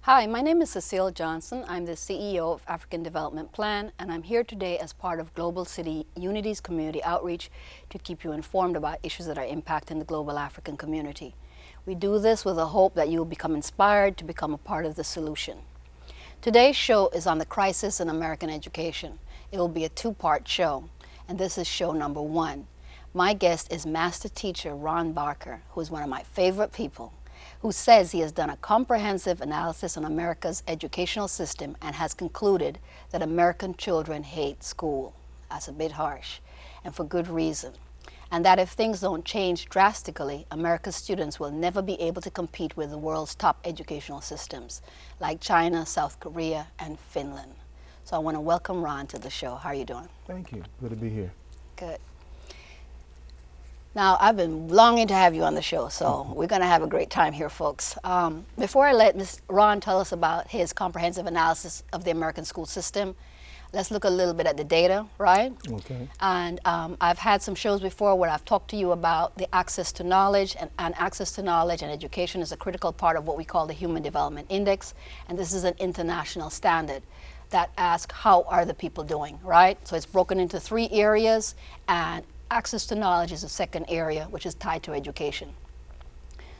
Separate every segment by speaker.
Speaker 1: Hi, my name is Cecile Johnson. I'm the CEO of African Development Plan, and I'm here today as part of Global City Unity's community outreach to keep you informed about issues that are impacting the global African community. We do this with the hope that you will become inspired to become a part of the solution. Today's show is on the crisis in American education. It will be a two-part show, and this is show number 1. My guest is Master Teacher Ron Barker, who is one of my favorite people, who says he has done a comprehensive analysis on America's educational system and has concluded that American children hate school. That's a bit harsh, and for good reason. And that if things don't change drastically, America's students will never be able to compete with the world's top educational systems, like China, South Korea, and Finland. So I want to welcome Ron to the show. How are you doing?
Speaker 2: Thank you. Good to be here.
Speaker 1: Good. Now, I've been longing to have you on the show, so we're going to have a great time here, folks. Before I let Ms. Ron tell us about his comprehensive analysis of the American school system, let's look a little bit at the data, right?
Speaker 2: Okay.
Speaker 1: And I've had some shows before where I've talked to you about the access to knowledge, and access to knowledge and education is a critical part of what we call the Human Development Index, and this is an international standard that asks how are the people doing, right? So it's broken into 3 areas, and access to knowledge is the second area, which is tied to education.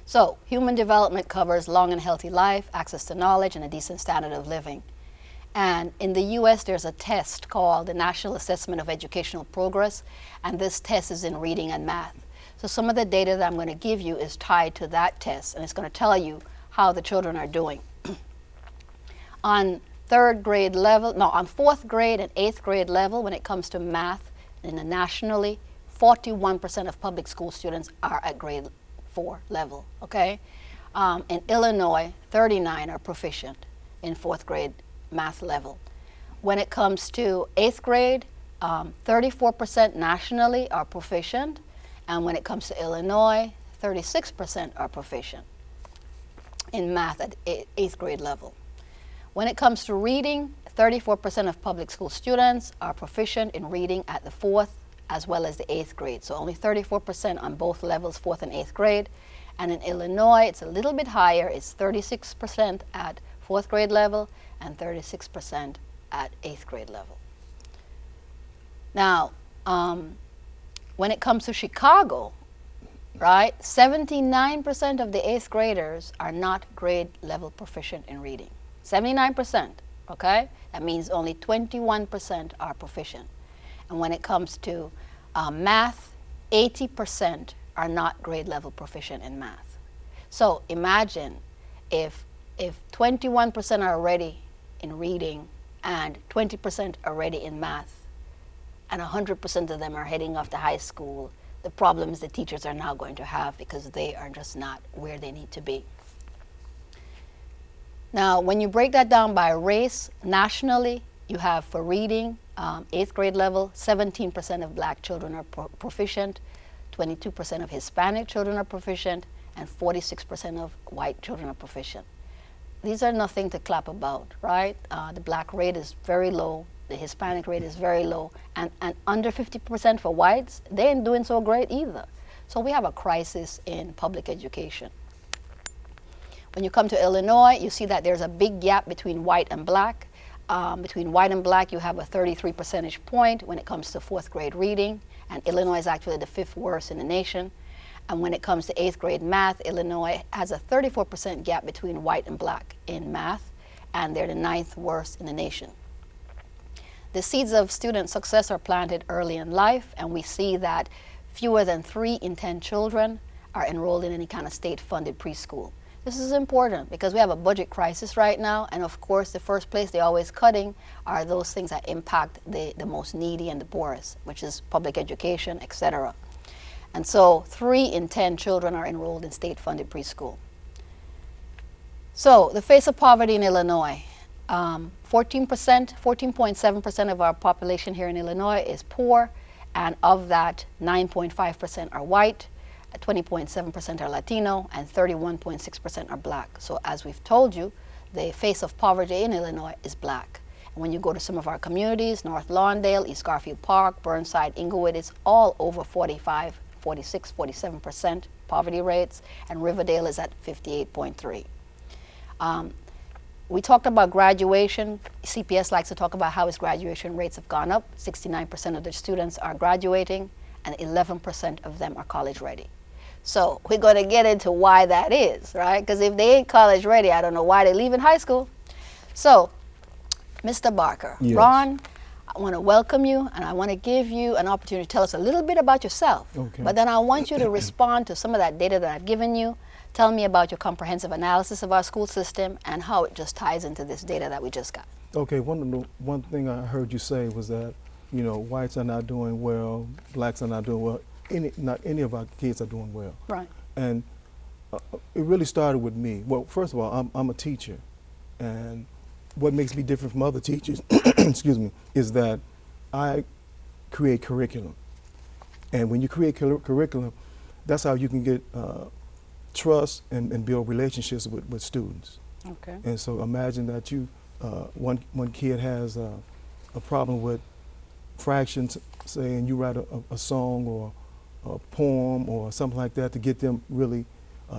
Speaker 1: So human development covers long and healthy life, access to knowledge, and a decent standard of living. And in the US, there's a test called the National Assessment of Educational Progress, and this test is in reading and math. So some of the data that I'm going to give you is tied to that test, and it's going to tell you how the children are doing. On 4th grade and 8th grade level, when it comes to math, in the nationally, 41% of public school students are at grade 4 level, okay? In Illinois, 39 are proficient in 4th grade math level. When it comes to 8th grade, 34% nationally are proficient, and when it comes to Illinois, 36% are proficient in math at 8th grade level. When it comes to reading, 34% of public school students are proficient in reading at the 4th as well as the 8th grade. So only 34% on both levels, 4th and 8th grade. And in Illinois, it's a little bit higher. It's 36% at 4th grade level and 36% at 8th grade level. Now, when it comes to Chicago, right, 79% of the 8th graders are not grade level proficient in reading. 79%, okay? That means only 21% are proficient. And when it comes to math, 80% are not grade level proficient in math. So imagine if 21% are already in reading and 20% are already in math, and 100% of them are heading off to high school, the problems the teachers are now going to have because they are just not where they need to be. Now, when you break that down by race, nationally, you have for reading, 8th grade level, 17% of black children are proficient, 22% of Hispanic children are proficient, and 46% of white children are proficient. These are nothing to clap about, right? The black rate is very low, the Hispanic rate is very low, and under 50% for whites, they ain't doing so great either. So we have a crisis in public education. When you come to Illinois, you see that there's a big gap between white and black. Between white and black, you have a 33 percentage point when it comes to 4th grade reading, and Illinois is actually the 5th worst in the nation. And when it comes to 8th grade math, Illinois has a 34% gap between white and black in math, and they're the 9th worst in the nation. The seeds of student success are planted early in life, and we see that fewer than 3 in 10 children are enrolled in any kind of state-funded preschool. This is important because we have a budget crisis right now, and of course the first place they're always cutting are those things that impact the most needy and the poorest, which is public education, etc. And so 3 in 10 children are enrolled in state-funded preschool. So the face of poverty in Illinois, 14.7% of our population here in Illinois is poor, and of that 9.5% are white, 20.7% are Latino, and 31.6% are black. So as we've told you, the face of poverty in Illinois is black. And when you go to some of our communities, North Lawndale, East Garfield Park, Burnside, Inglewood, it's all over 45, 46, 47% poverty rates, and Riverdale is at 58.3. we talked about graduation. CPS likes to talk about how its graduation rates have gone up. 69% of the students are graduating, and 11% of them are college ready. So we're going to get into why that is, right? Because if they ain't college ready, I don't know why they're leaving high school. So, Mr. Barker,
Speaker 2: Yes.
Speaker 1: Ron, I want to welcome you, and I want to give you an opportunity to tell us a little bit about yourself.
Speaker 2: Okay.
Speaker 1: But then I want you to respond to some of that data that I've given you. Tell me about your comprehensive analysis of our school system and how it just ties into this data that we just got.
Speaker 2: Okay, one thing I heard you say was that, you know, whites are not doing well, blacks are not doing well. Not any of our kids are doing well.
Speaker 1: Right.
Speaker 2: And it really started with me. Well, first of all, I'm a teacher, and what makes me different from other teachers, excuse me, is that I create curriculum. And when you create curriculum, that's how you can get trust and build relationships with students.
Speaker 1: Okay.
Speaker 2: And so imagine that you, one kid has a problem with fractions, say, and you write a song or a poem or something like that to get them really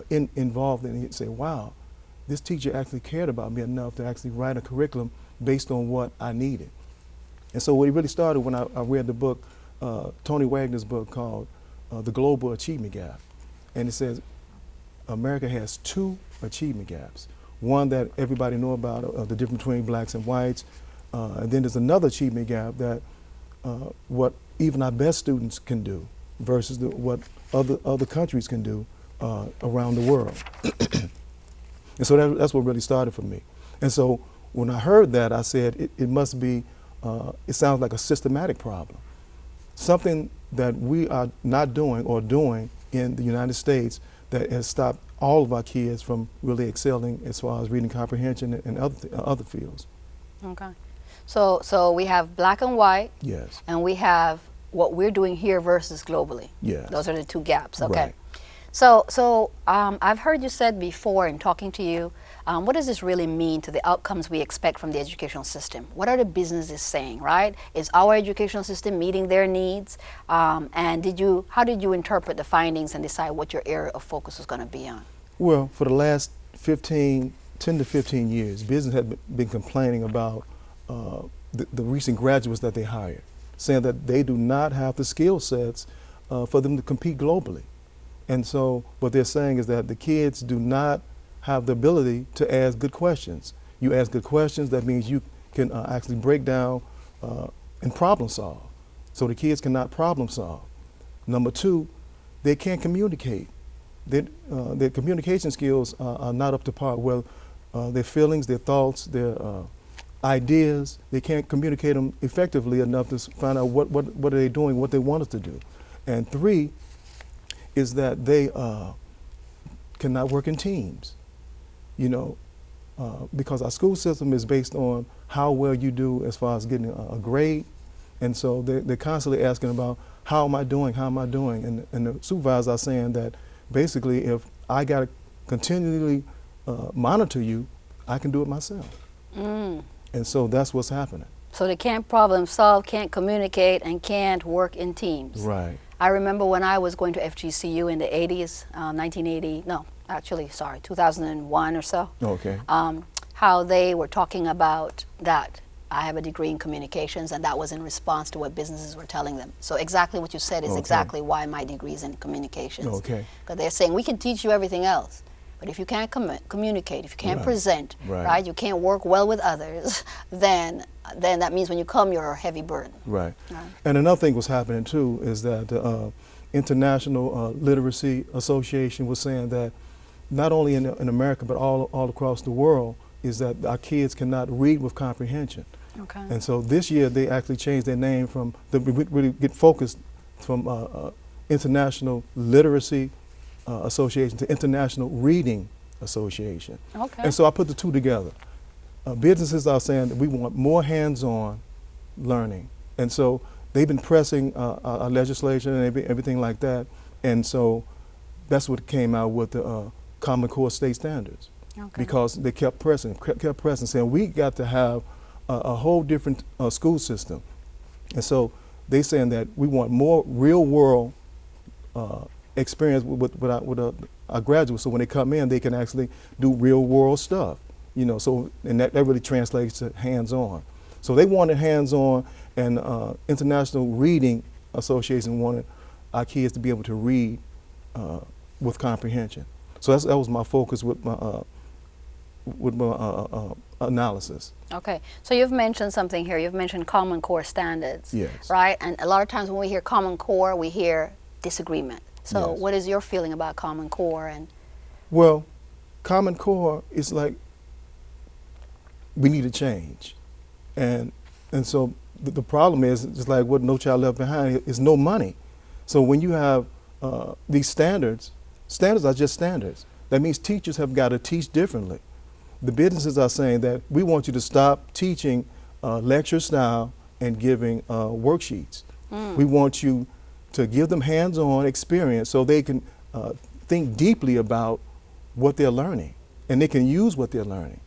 Speaker 2: involved in it, and say, wow, this teacher actually cared about me enough to actually write a curriculum based on what I needed. And so it really started when I read the book, Tony Wagner's book called The Global Achievement Gap. And it says America has two achievement gaps. One that everybody know about, the difference between blacks and whites. And then there's another achievement gap that what even our best students can do versus what other countries can do around the world. And so that's what really started for me. And so when I heard that, I said it must be, it sounds like a systematic problem. Something that we are not doing or doing in the United States that has stopped all of our kids from really excelling as far as reading comprehension and other fields.
Speaker 1: Okay. So we have black and white.
Speaker 2: Yes.
Speaker 1: And we have what we're doing here versus globally.
Speaker 2: Yes.
Speaker 1: Those are the two gaps. Okay.
Speaker 2: Right.
Speaker 1: So I've heard you said before in talking to you, what does this really mean to the outcomes we expect from the educational system? What are the businesses saying, right? Is our educational system meeting their needs? And how did you interpret the findings and decide what your area of focus was going to be on?
Speaker 2: Well, for the last 10 to 15 years, business had been complaining about the recent graduates that they hired, saying that they do not have the skill sets for them to compete globally. And so what they're saying is that the kids do not have the ability to ask good questions. You ask good questions, that means you can actually break down and problem solve. So the kids cannot problem solve. Number two, they can't communicate. Their communication skills are not up to par. Well, their feelings, their thoughts, their ideas, they can't communicate them effectively enough to find out what are they doing, what they want us to do. And three is that they cannot work in teams, you know, because our school system is based on how well you do as far as getting a grade. And so they're constantly asking about, how am I doing, how am I doing? And the supervisors are saying that basically if I got to continually monitor you, I can do it myself. Mm. And so that's what's happening.
Speaker 1: So they can't problem solve, can't communicate, and can't work in teams.
Speaker 2: Right.
Speaker 1: I remember when I was going to FGCU in the 80s, 2001 or so.
Speaker 2: Okay.
Speaker 1: How they were talking about that. I have a degree in communications, and that was in response to what businesses were telling them. So exactly what you said is
Speaker 2: Okay.
Speaker 1: exactly why my degree is in communications.
Speaker 2: Okay.
Speaker 1: Because they're saying we can teach you everything else, but if you can't communicate, if you can't
Speaker 2: Right.
Speaker 1: present,
Speaker 2: Right.
Speaker 1: right, you can't work well with others, then that means when you come, you're a heavy burden.
Speaker 2: Right.
Speaker 1: Right.
Speaker 2: And another thing was happening too is that the International Literacy Association was saying that not only in America but all across the world is that our kids cannot read with comprehension.
Speaker 1: Okay.
Speaker 2: And so this year they actually changed their name from, they really get focused from International Literacy Association to International Reading Association.
Speaker 1: Okay.
Speaker 2: And so I put the two together. Businesses are saying that we want more hands-on learning. And so they've been pressing our legislation and everything like that. And so that's what came out with the Common Core State Standards.
Speaker 1: Okay.
Speaker 2: Because they kept pressing, saying we got to have a whole different school system. And so they saying that we want more real-world experience with our graduates, so when they come in, they can actually do real-world stuff. You know, so and that really translates to hands-on. So they wanted hands-on, and International Reading Association wanted our kids to be able to read with comprehension. So that was my focus with my analysis.
Speaker 1: Okay, so you've mentioned something here. You've mentioned Common Core standards,
Speaker 2: Yes.
Speaker 1: right? And a lot of times when we hear Common Core, we hear disagreement. So
Speaker 2: Yes.
Speaker 1: what is your feeling about Common Core? And
Speaker 2: Well, Common Core is like we need a change, and so the problem is just like what No Child Left Behind is no money. So when you have these standards are just standards. That means teachers have got to teach differently. The businesses are saying that we want you to stop teaching lecture style and giving worksheets. We want you to give them hands-on experience so they can think deeply about what they're learning, and they can use what they're learning.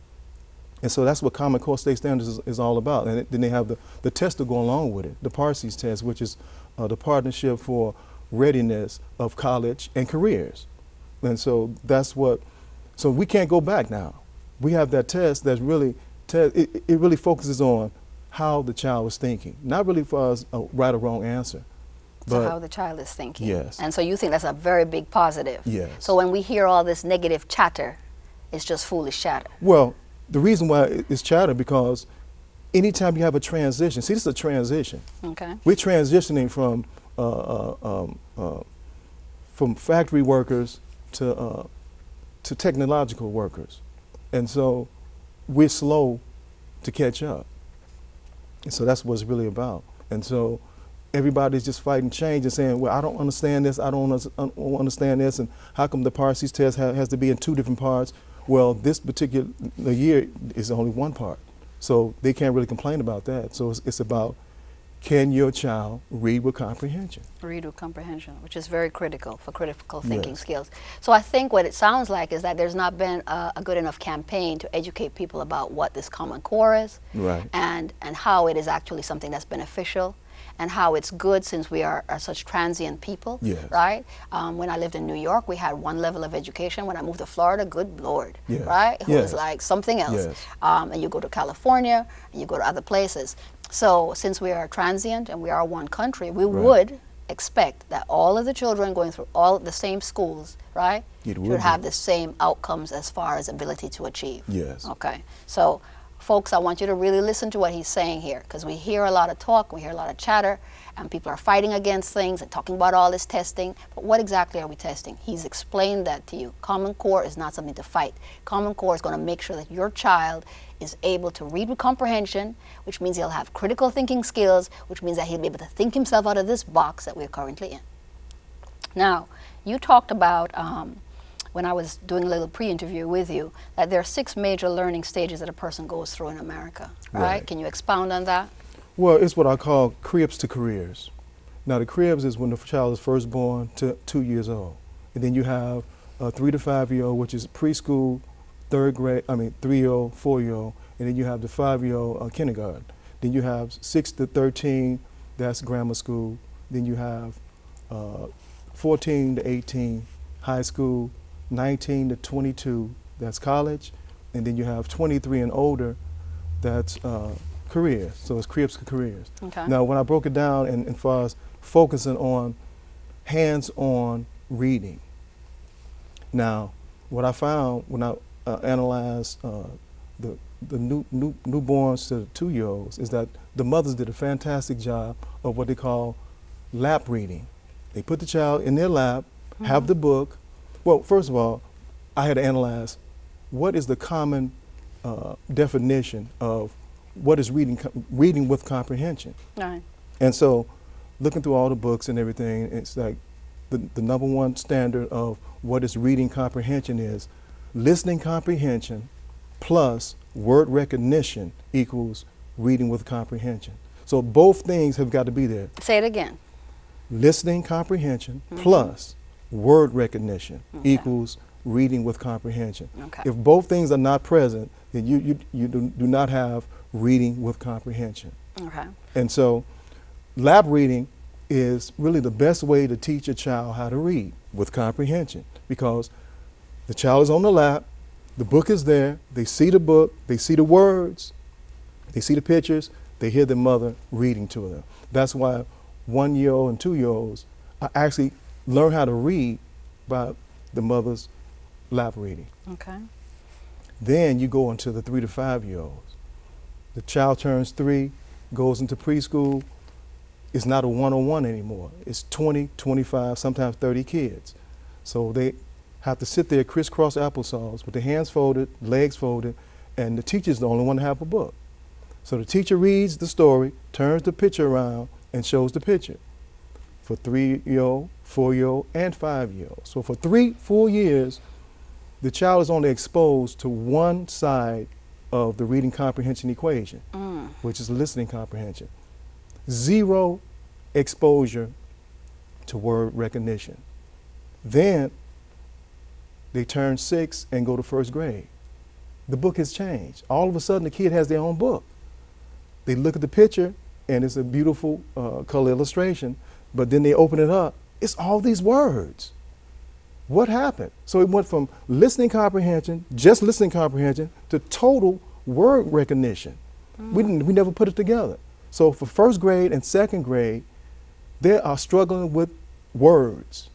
Speaker 2: And so that's what Common Core State Standards is all about. And then they have the test to go along with it, the PARCES test, which is the Partnership for Readiness of College and Careers. And so that's what, so we can't go back now. We have that test that's really, it really focuses on how the child was thinking, not really for us a right or wrong answer.
Speaker 1: so
Speaker 2: But
Speaker 1: how the child is thinking.
Speaker 2: Yes.
Speaker 1: And so you think that's a very big positive.
Speaker 2: Yes.
Speaker 1: So when we hear all this negative chatter, it's just foolish chatter.
Speaker 2: Well, the reason why it's chatter because anytime you have a transition, see, this is a transition.
Speaker 1: Okay.
Speaker 2: We're transitioning from factory workers to technological workers, and so we're slow to catch up. And so that's what it's really about. And so everybody's just fighting change and saying, well, I don't understand this, I don't understand this, and how come the PARCES test has to be in 2 different parts? Well, this particular year is only 1 part. So they can't really complain about that. So it's about, can your child read with comprehension?
Speaker 1: Read with comprehension, which is very critical for critical thinking
Speaker 2: Yes.
Speaker 1: skills. So I think what it sounds like is that there's not been a good enough campaign to educate people about what this Common Core is,
Speaker 2: Right.
Speaker 1: and how it is actually something that's beneficial, and how it's good since we are such transient people,
Speaker 2: Yes.
Speaker 1: right? When I lived in New York, we had one level of education. When I moved to Florida, good Lord,
Speaker 2: Yes.
Speaker 1: right? It was
Speaker 2: Yes.
Speaker 1: like something else.
Speaker 2: Yes.
Speaker 1: And you go to California, and you go to other places. So since we are transient and we are one country, we
Speaker 2: Right.
Speaker 1: would expect that all of the children going through all the same schools, right,
Speaker 2: It would
Speaker 1: should
Speaker 2: be.
Speaker 1: have the same outcomes as far as ability to achieve.
Speaker 2: Yes.
Speaker 1: Okay. So, folks, I want you to really listen to what he's saying here, because we hear a lot of talk, we hear a lot of chatter, and people are fighting against things and talking about all this testing. But what exactly are we testing? He's explained that to you. Common Core is not something to fight. Common Core is going to make sure that your child is able to read with comprehension, which means he'll have critical thinking skills, which means that he'll be able to think himself out of this box that we're currently in. Now, you talked about, when I was doing a little pre-interview with you, that there are 6 major learning stages that a person goes through in America, right?
Speaker 2: Right.
Speaker 1: Can you expound on that?
Speaker 2: Well, it's what I call cribs to careers. Now, the cribs is when the child is first born to 2 years old. And then you have a 3 to 5 year old, which is preschool, 3-year-old, 4-year-old, and then you have the 5-year-old kindergarten. Then you have 6 to 13, that's grammar school. Then you have 14 to 18, high school, 19 to 22, that's college, and then you have 23 and older, that's careers. So it's cribs to careers.
Speaker 1: Okay.
Speaker 2: Now, when I broke it down and as far as focusing on hands-on reading, now what I found when I analyzed the newborns to the 2-year-olds is that the mothers did a fantastic job of what they call lap reading. They put the child in their lap, have the book. Well, first of all, I had to analyze what is the common definition of what is reading with comprehension.
Speaker 1: Right.
Speaker 2: And so looking through all the books and everything, it's like the number one standard of what is reading comprehension is listening comprehension plus word recognition equals reading with comprehension. So both things have got to be there.
Speaker 1: Say it again.
Speaker 2: Listening comprehension plus word recognition equals reading with comprehension.
Speaker 1: Okay.
Speaker 2: If both things are not present, then you do not have reading with comprehension.
Speaker 1: Okay.
Speaker 2: And so lap reading is really the best way to teach a child how to read with comprehension, because the child is on the lap, The book is there. They see the book. They see the words. They see the pictures. They hear their mother reading to them. That's why 1-year-old and 2-year-olds actually learn how to read by the mother's lap reading.
Speaker 1: Okay.
Speaker 2: Then you go into the 3 to 5-year-olds. The child turns 3, goes into preschool. It's not a one-on-one anymore. It's 20, 25, sometimes 30 kids. So they have to sit there crisscross applesauce with their hands folded, legs folded, and the teacher's the only one to have a book. So the teacher reads the story, turns the picture around, and shows the picture for 3-year-old, 4-year-old, and 5-year-old. So for 3 full years, the child is only exposed to one side of the reading comprehension equation, which is listening comprehension. 0 exposure to word recognition. Then they turn 6 and go to 1st grade. The book has changed. All of a sudden, the kid has their own book. They look at the picture, and it's a beautiful color illustration, but then they open it up. It's all these words. What happened? So it went from listening comprehension, just listening comprehension, to total word recognition. We never put it together. So for 1st grade and 2nd grade, they are struggling with words.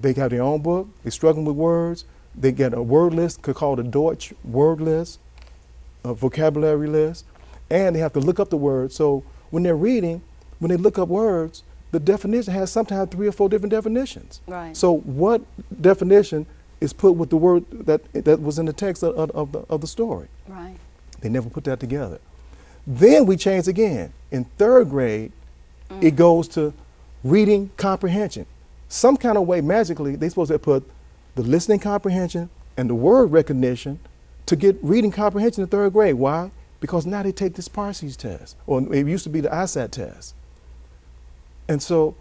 Speaker 2: They have their own book. They're struggling with words. They get a word list called a Deutsch word list, a vocabulary list, and they have to look up the words. So when they're reading, when they look up words, the definition has sometimes 3 or 4 different definitions.
Speaker 1: Right.
Speaker 2: So what definition is put with the word that was in the text of the story?
Speaker 1: Right.
Speaker 2: They never put that together. Then we change again. In 3rd grade, it goes to reading comprehension. Some kind of way, magically, they're supposed to put the listening comprehension and the word recognition to get reading comprehension in 3rd grade. Why? Because now they take this Parsees test, or it used to be the ISAT test. And so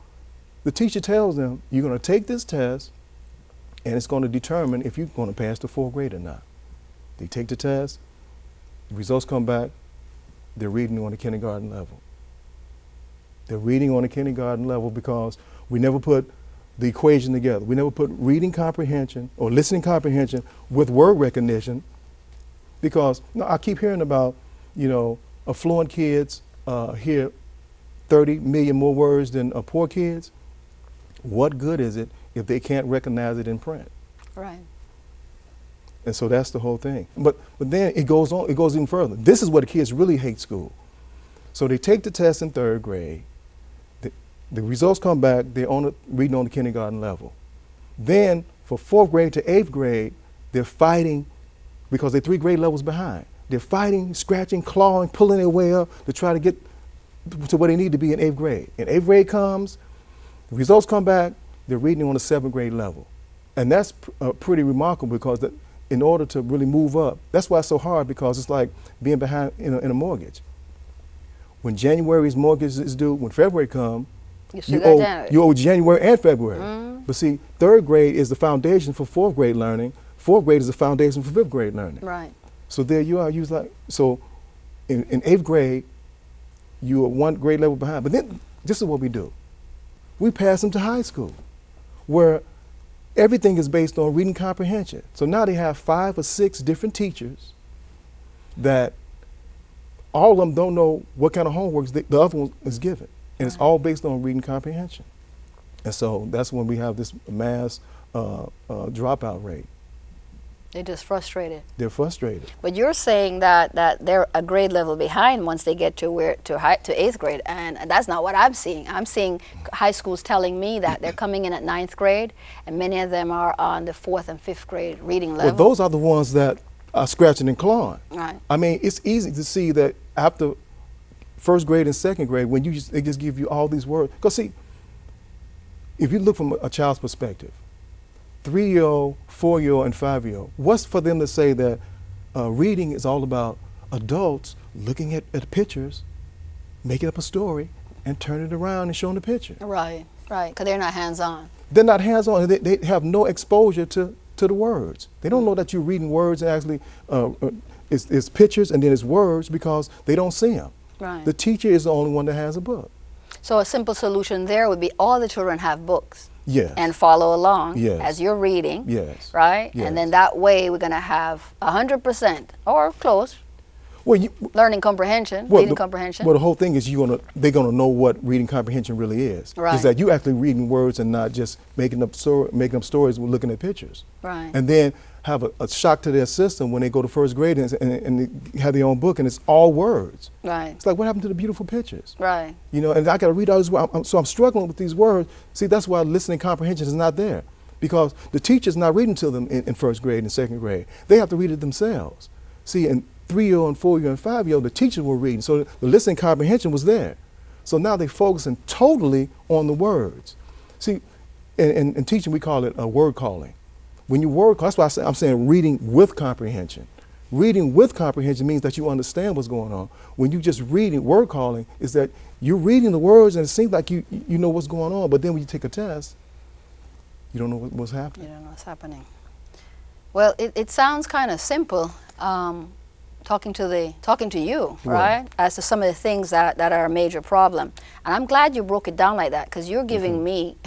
Speaker 2: the teacher tells them, you're going to take this test, and it's going to determine if you're going to pass the 4th grade or not. They take the test, the results come back, they're reading on the kindergarten level. They're reading on the kindergarten level because we never put the equation together. We never put reading comprehension or listening comprehension with word recognition, because I keep hearing about, affluent kids hear 30 million more words than poor kids. What good is it if they can't recognize it in print?
Speaker 1: Right.
Speaker 2: And so that's the whole thing. But then it goes on, it goes even further. This is where the kids really hate school. So they take the test in 3rd grade. The results come back, they're reading on the kindergarten level. Then for 4th grade to 8th grade, they're fighting because they're 3 grade levels behind. They're fighting, scratching, clawing, pulling their way up to try to get to where they need to be in 8th grade. And 8th grade comes, the results come back, they're reading on the 7th grade level. And that's pretty remarkable, because in order to really move up, that's why it's so hard, because it's like being behind in a mortgage. When January's mortgage is due, when February comes, you owe January and February. But see, 3rd grade is the foundation for 4th grade learning. 4th grade is the foundation for 5th grade learning.
Speaker 1: Right.
Speaker 2: So there you are. So in 8th grade, you are 1 grade level behind. But then this is what we do. We pass them to high school, where everything is based on reading comprehension. So now they have 5 or 6 different teachers that all of them don't know what kind of homework the other one is given. And it's all based on reading comprehension. And so that's when we have this mass dropout rate.
Speaker 1: They're just frustrated.
Speaker 2: They're frustrated.
Speaker 1: But you're saying that they're a grade level behind once they get to 8th grade, and that's not what I'm seeing. I'm seeing high schools telling me that they're coming in at 9th grade, and many of them are on the 4th and 5th grade reading level.
Speaker 2: Well, those are the ones that are scratching and clawing.
Speaker 1: Right.
Speaker 2: I mean, it's easy to see that after 1st grade and 2nd grade, when they just give you all these words. Because see, if you look from a child's perspective, 3-year-old, 4-year-old, and 5-year-old, what's for them to say that reading is all about adults looking at pictures, making up a story, and turning it around and showing the picture?
Speaker 1: Right, right, because they're not hands-on.
Speaker 2: They're not hands-on. They have no exposure to the words. They don't know that you're reading words, and actually it's pictures and then it's words, because they don't see them.
Speaker 1: Right.
Speaker 2: The teacher is the only one that has a book.
Speaker 1: So a simple solution there would be all the children have books.
Speaker 2: Yes.
Speaker 1: and follow along
Speaker 2: Yes.
Speaker 1: as you're reading.
Speaker 2: Yes.
Speaker 1: Right?
Speaker 2: Yes.
Speaker 1: And then that way we're going to have 100% or close
Speaker 2: Well, you,
Speaker 1: learning comprehension,
Speaker 2: well,
Speaker 1: reading
Speaker 2: the,
Speaker 1: comprehension.
Speaker 2: well, the whole thing is they're gonna know what reading comprehension really is.
Speaker 1: Right.
Speaker 2: Is that you actually reading words and not just making up stories with looking at pictures.
Speaker 1: Right.
Speaker 2: And then have a shock to their system when they go to first grade and they have their own book and it's all words.
Speaker 1: Right.
Speaker 2: It's like, what happened to the beautiful pictures?
Speaker 1: Right.
Speaker 2: You know, and I got to read all this. So I'm struggling with these words. See, that's why listening comprehension is not there, because the teacher's not reading to them in first grade and second grade. They have to read it themselves. See, in 3-year-old and 4-year and 5-year-old, the teachers were reading, so the listening comprehension was there. So now they're focusing totally on the words. See, in teaching we call it word calling. When you word call, that's why I'm saying reading with comprehension. Reading with comprehension means that you understand what's going on. When you just reading, word calling is that you're reading the words and it seems like you know what's going on, but then when you take a test, you don't know what's happening.
Speaker 1: You don't know what's happening. Well, it sounds kind of simple, talking to you, right? As to some of the things that are a major problem. And I'm glad you broke it down like that, because you're giving me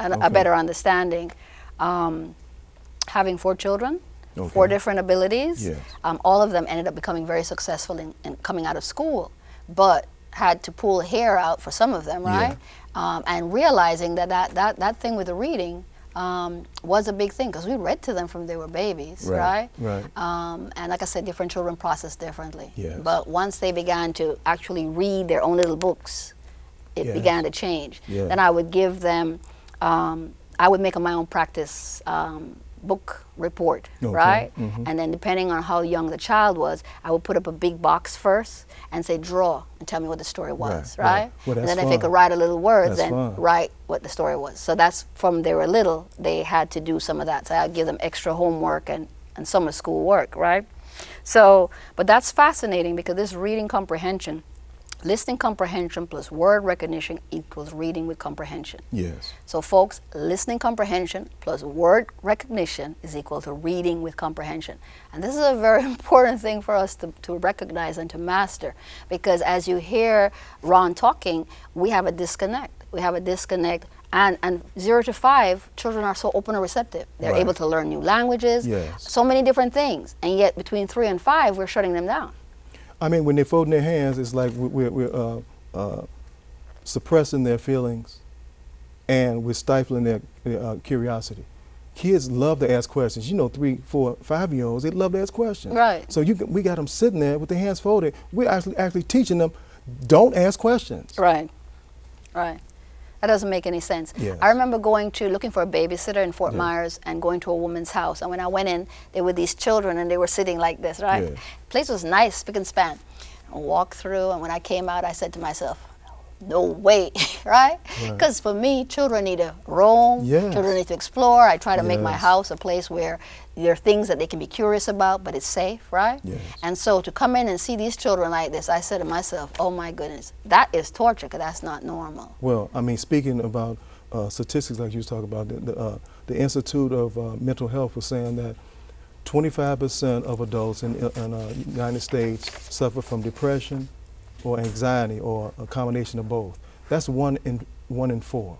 Speaker 1: a better understanding. Having 4 children, 4 different abilities,
Speaker 2: Yes.
Speaker 1: all of them ended up becoming very successful in coming out of school, but had to pull hair out for some of them, right? And realizing that thing with the reading was a big thing, because we read to them from they were babies, right?
Speaker 2: Right.
Speaker 1: And like I said, different children process differently.
Speaker 2: Yes.
Speaker 1: But once they began to actually read their own little books, it
Speaker 2: Yes.
Speaker 1: began to change.
Speaker 2: Yes.
Speaker 1: Then I would give them, I would make my own practice book report, right? And then depending on how young the child was, I would put up a big box first and say, draw and tell me what the story was, right?
Speaker 2: Well,
Speaker 1: and
Speaker 2: that's
Speaker 1: then if they
Speaker 2: fun.
Speaker 1: could write a little words,
Speaker 2: That's
Speaker 1: then
Speaker 2: fun.
Speaker 1: write what the story was. So that's from they were little, they had to do some of that. So I'd give them extra homework and some of school work, right? So, but that's fascinating, because this reading comprehension, listening comprehension plus word recognition equals reading with comprehension.
Speaker 2: Yes.
Speaker 1: So folks, listening comprehension plus word recognition is equal to reading with comprehension. And this is a very important thing for us to recognize and to master, because as you hear Ron talking, we have a disconnect. We have a disconnect, and 0 to 5, children are so open and receptive. They're
Speaker 2: Right.
Speaker 1: able to learn new languages,
Speaker 2: Yes.
Speaker 1: so many different things. And yet between 3 and 5, we're shutting them down.
Speaker 2: I mean, when they're folding their hands, it's like we're suppressing their feelings, and we're stifling their curiosity. Kids love to ask questions. You know, 3, 4, 5-year-olds, they love to ask questions.
Speaker 1: Right.
Speaker 2: So we got them sitting there with their hands folded. We're actually teaching them, don't ask questions.
Speaker 1: Right, right. That doesn't make any sense.
Speaker 2: Yes.
Speaker 1: I remember looking for a babysitter in Fort Myers and going to a woman's house. And when I went in, there were these children and they were sitting like this, right?
Speaker 2: Yes.
Speaker 1: Place was nice, spick and span. I walked through, and when I came out, I said to myself, no way, right? Because for me, children need to roam,
Speaker 2: Yes.
Speaker 1: children need to explore. I try to make my
Speaker 2: Yes.
Speaker 1: house a place where there are things that they can be curious about, but it's safe, right?
Speaker 2: Yes.
Speaker 1: And so to come in and see these children like this, I said to myself, oh my goodness, that is torture, because that's not normal.
Speaker 2: Well, I mean, speaking about statistics like you was talking about, the Institute of Mental Health was saying that 25% of adults in the United States suffer from depression or anxiety or a combination of both. That's 1 in 4.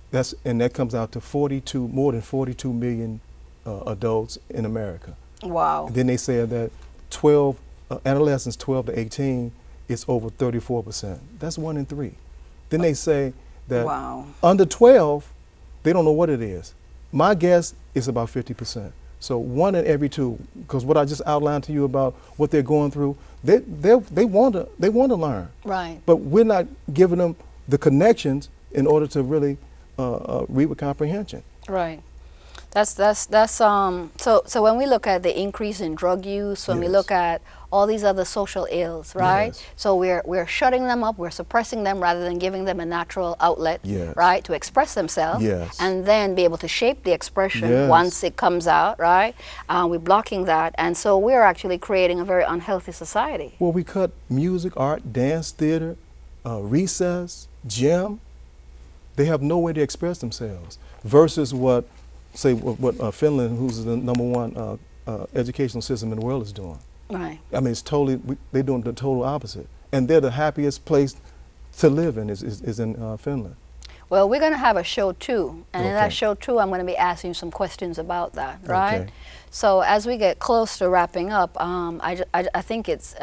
Speaker 2: That comes out to more than 42 million adults in America.
Speaker 1: Wow.
Speaker 2: And then they said that adolescents 12 to 18 is over 34%. That's 1 in 3. Then they say that
Speaker 1: Wow.
Speaker 2: under 12, they don't know what it is. My guess is about 50%. So 1 in every 2, because what I just outlined to you about what they're going through, they want to learn.
Speaker 1: Right.
Speaker 2: But we're not giving them the connections in order to really read with comprehension.
Speaker 1: Right. So when we look at the increase in drug use, when we
Speaker 2: Yes.
Speaker 1: look at all these other social ills, right?
Speaker 2: Yes.
Speaker 1: So we're shutting them up, we're suppressing them rather than giving them a natural outlet,
Speaker 2: Yes.
Speaker 1: right, to express themselves,
Speaker 2: Yes.
Speaker 1: and then be able to shape the expression
Speaker 2: Yes.
Speaker 1: once it comes out, right? We're blocking that, and so we're actually creating a very unhealthy society.
Speaker 2: Well, we cut music, art, dance, theater, recess, gym. They have no way to express themselves. Versus what Finland, who's the #1 educational system in the world, is doing.
Speaker 1: Right.
Speaker 2: I mean, it's they're doing the total opposite. And they're the happiest place to live in is in Finland.
Speaker 1: Well, we're going to have a show 2, and in that
Speaker 2: Okay.
Speaker 1: show 2, I'm going to be asking you some questions about that, right?
Speaker 2: Okay.
Speaker 1: So as we get close to wrapping up, I think it's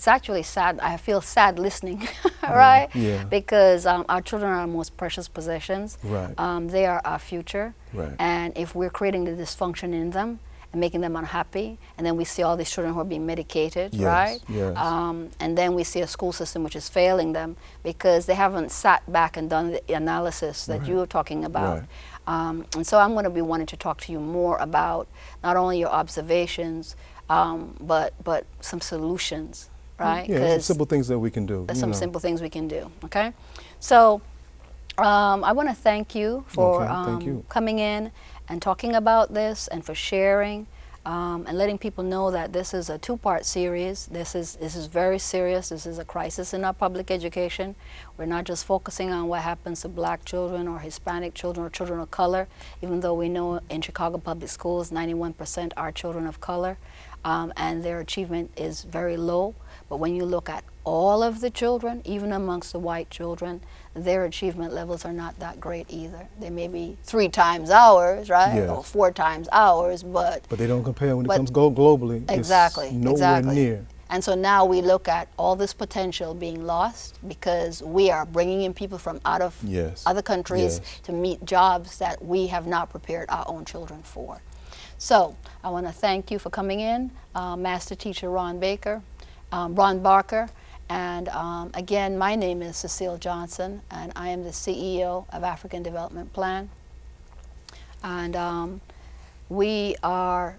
Speaker 1: actually sad. I feel sad listening, right?
Speaker 2: Yeah.
Speaker 1: Because our children are our most precious possessions.
Speaker 2: Right.
Speaker 1: They are our future.
Speaker 2: Right.
Speaker 1: And if we're creating the dysfunction in them and making them unhappy, and then we see all these children who are being medicated,
Speaker 2: Yes,
Speaker 1: right?
Speaker 2: yes.
Speaker 1: And then we see a school system which is failing them because they haven't sat back and done the analysis that
Speaker 2: Right.
Speaker 1: you were talking about.
Speaker 2: Right.
Speaker 1: And so I'm going to be wanting to talk to you more about not only your observations, but some solutions, right?
Speaker 2: Yeah, some simple things that we can do.
Speaker 1: There's
Speaker 2: you
Speaker 1: some
Speaker 2: know.
Speaker 1: simple things we can do, okay? So I want to thank you for
Speaker 2: Okay, thank you.
Speaker 1: coming in and talking about this and for sharing and letting people know that this is a 2-part series. This is very serious. This is a crisis in our public education. We're not just focusing on what happens to black children or Hispanic children or children of color, even though we know in Chicago public schools 91% are children of color and their achievement is very low. But when you look at all of the children, even amongst the white children, their achievement levels are not that great either. They may be 3 times ours, right?
Speaker 2: Yes.
Speaker 1: Or 4 times ours, but
Speaker 2: But they don't compare when it
Speaker 1: But-
Speaker 2: comes globally.
Speaker 1: exactly,
Speaker 2: It's nowhere
Speaker 1: exactly.
Speaker 2: near.
Speaker 1: And so now we look at all this potential being lost because we are bringing in people from out of
Speaker 2: Yes.
Speaker 1: other countries
Speaker 2: Yes.
Speaker 1: to meet jobs that we have not prepared our own children for. So I want to thank you for coming in, Master Teacher Ron Barker. And again, my name is Cecile Johnson, and I am the CEO of African Development Plan. And we are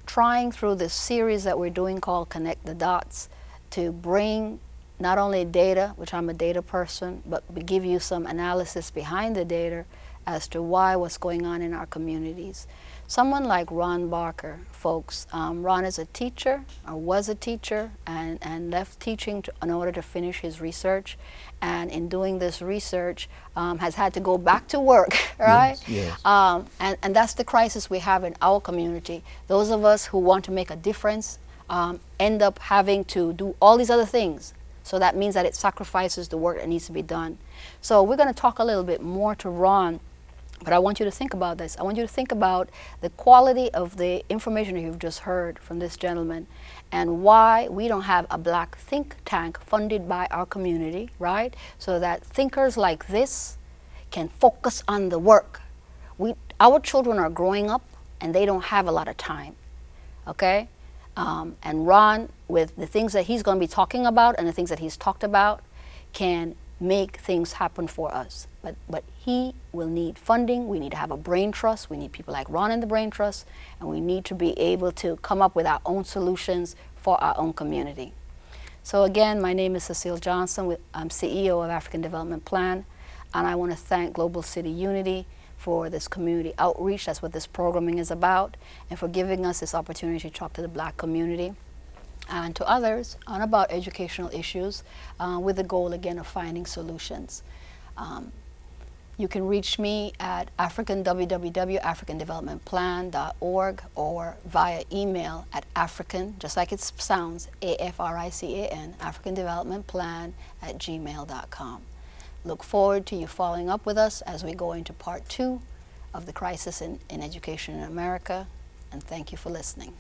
Speaker 1: trying through this series that we're doing called Connect the Dots to bring not only data, which I'm a data person, but give you some analysis behind the data as to why what's going on in our communities. Someone like Ron Barker, folks, Ron is a teacher, or was a teacher, and left teaching in order to finish his research. And in doing this research, has had to go back to work, right?
Speaker 2: Yes, yes.
Speaker 1: And that's the crisis we have in our community. Those of us who want to make a difference end up having to do all these other things. So that means that it sacrifices the work that needs to be done. So we're going to talk a little bit more to Ron. But I want you to think about this. I want you to think about the quality of the information you've just heard from this gentleman and why we don't have a black think tank funded by our community, right? So that thinkers like this can focus on the work. Our children are growing up and they don't have a lot of time, okay? And Ron, with the things that he's going to be talking about and the things that he's talked about, can make things happen for us. But he will need funding. We need to have a brain trust. We need people like Ron in the brain trust, and we need to be able to come up with our own solutions for our own community. So again, my name is Cecile Johnson. I'm CEO of African Development Plan, and I want to thank Global City Unity for this community outreach. That's what this programming is about, and for giving us this opportunity to talk to the black community and to others on about educational issues with the goal, again, of finding solutions. You can reach me at www.africandevelopmentplan.org or via email at African, just like it sounds, AFRICAN, africandevelopmentplan@gmail.com. Look forward to you following up with us as we go into part 2 of the crisis in education in America, and thank you for listening.